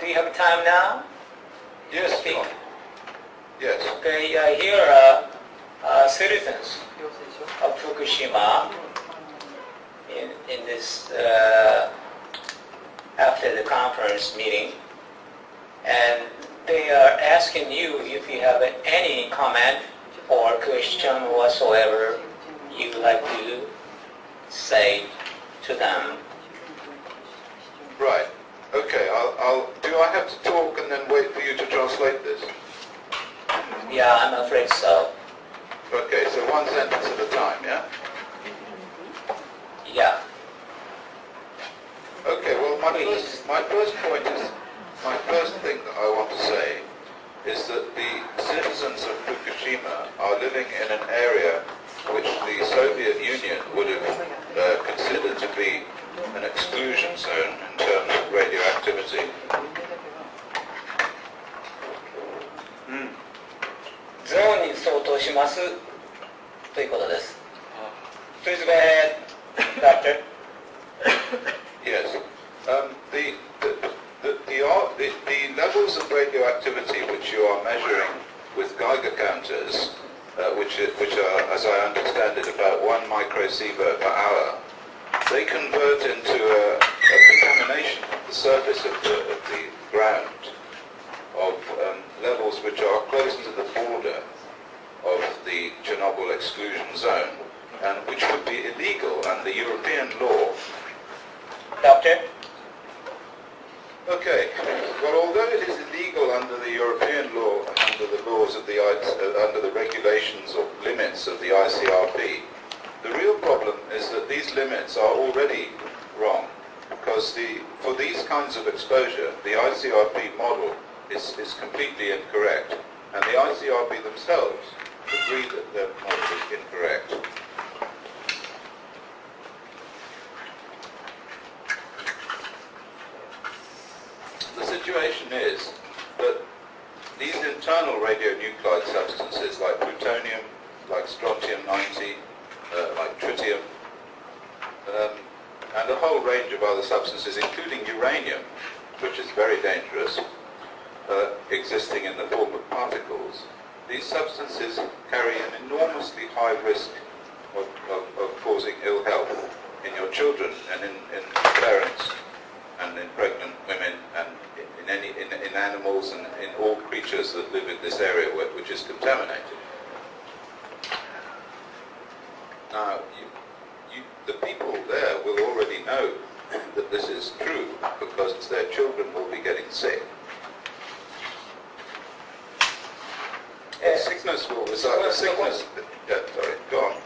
do you have time now? Yes, Speak. John. Yes. Okay, here are citizens of Fukushima in this after the conference meeting, and they are asking you if you have any comment or question whatsoever you would like to say to them. Right. Okay. Do I have to talk and then wait for you to translate this? Yeah, I'm afraid so. Okay. So one sentence at a time. Yeah. Yeah. Okay. Well, my first thing that I want to say is that the citizens of Fukushima are living in an area which the Soviet Union would have considered to be an exclusion zone in terms of radioactivity. ゾーンに相当しますということです。Please go ahead, Doctor. Yes. The levels of radioactivity which you are measuring with Geiger counters, which are, as I understand it, about 1 microsievert per hour, they convert into a contamination of the surface of the ground of levels which are close to the border of the Chernobyl exclusion zone, and which would be illegal under European law. Doctor? Okay. Well, although it is illegal under the European law and under the laws of under the regulations or limits of the ICRP, the real problem is that these limits are already wrong, because for these kinds of exposure, the ICRP model is completely incorrect, and the ICRP themselves agree that their model is incorrect. The situation is that these internal radionuclide substances like plutonium, like strontium-90, like tritium, and a whole range of other substances, including uranium, which is very dangerous, existing in the form of particles. These substances carry an enormously high risk of causing ill health in your children and in parents and in pregnant women and in animals and in all creatures that live in this area which is contaminated. Now, the people there will already know that this is true because their children will be getting sick. Sickness will result. Yeah, sorry, go on.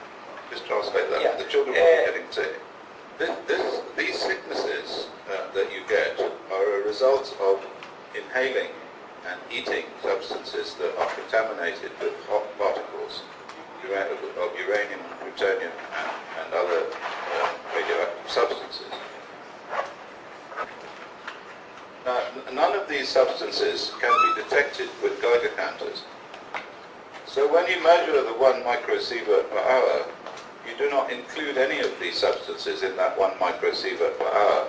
Just translate that. Yeah. The children will be getting sick. These sicknesses that you get are a result of inhaling and eating substances that are contaminated with hot particles of uranium, plutonium, and other radioactive substances. Now, none of these substances can be detected with Geiger counters. So when you measure the 1 microsievert per hour, you do not include any of these substances in that 1 microsievert per hour.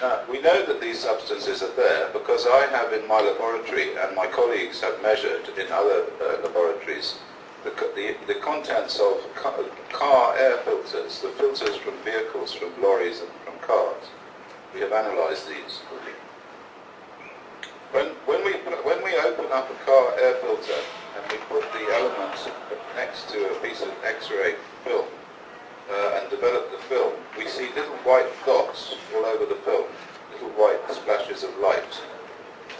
Now, we know that these substances are there because I have in my laboratory, and my colleagues have measured in other laboratories, the contents of car air filters, the filters from vehicles, from lorries and from cars. We have analysed these. When we open up a car air filter and we put the elements next to a piece of X-ray film and develop the film, we see little white dots all over the film, little white splashes of light.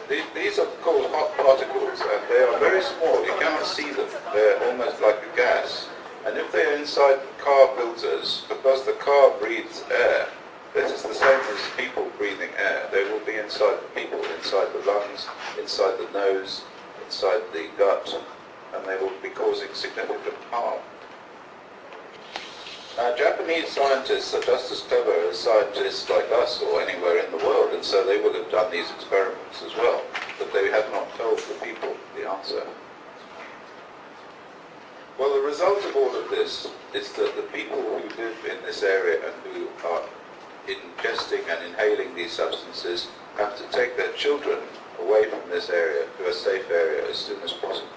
These are called hot particles, and they are very small. You cannot see them. They're almost like a gas. And if they're inside car filters, because the car breathes air, this is the same as people breathing air. They will be inside the people, inside the lungs, inside the nose, inside the gut, and they will be causing significant harm. Now, Japanese scientists are just as clever as scientists like us or anywhere in the world, and so they would have done these experiments as well, but they have not told the people the answer. Well, the result of all of this is that the people who live in this area and who are ingesting and inhaling these substances have to take their children away from this area to a safe area as soon as possible.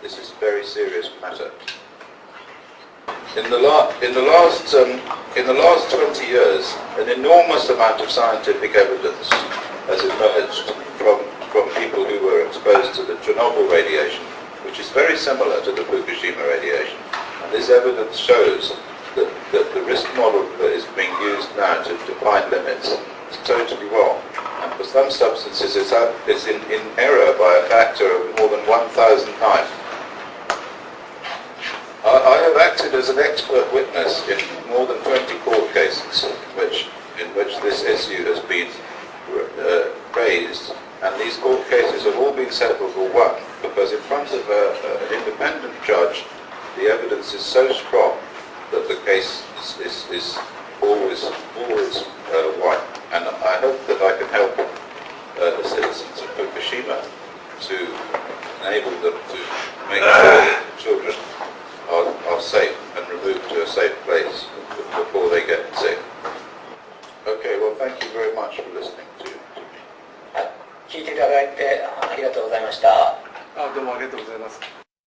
This is a very serious matter. In the last 20 years, an enormous amount of scientific evidence has emerged from people who were exposed to the Chernobyl radiation, which is very similar to the Fukushima radiation. And this evidence shows that the risk model that is being used now to define limits is totally wrong. And for some substances, it's in error by a factor of more than 1,000 times. I have acted as an expert witness in more than 20 court cases in which this issue has been raised, and these court cases have all been settled or won because in front of an independent judge, the evidence is so strong that the case is always won. And I hope that I can help the citizens of Fukushima to enable them to make sure that children are safe and removed to a safe place before they get sick. Okay, well, thank you very much for listening to me. 聞いていただいてありがとうございました。どうもありがとうございます。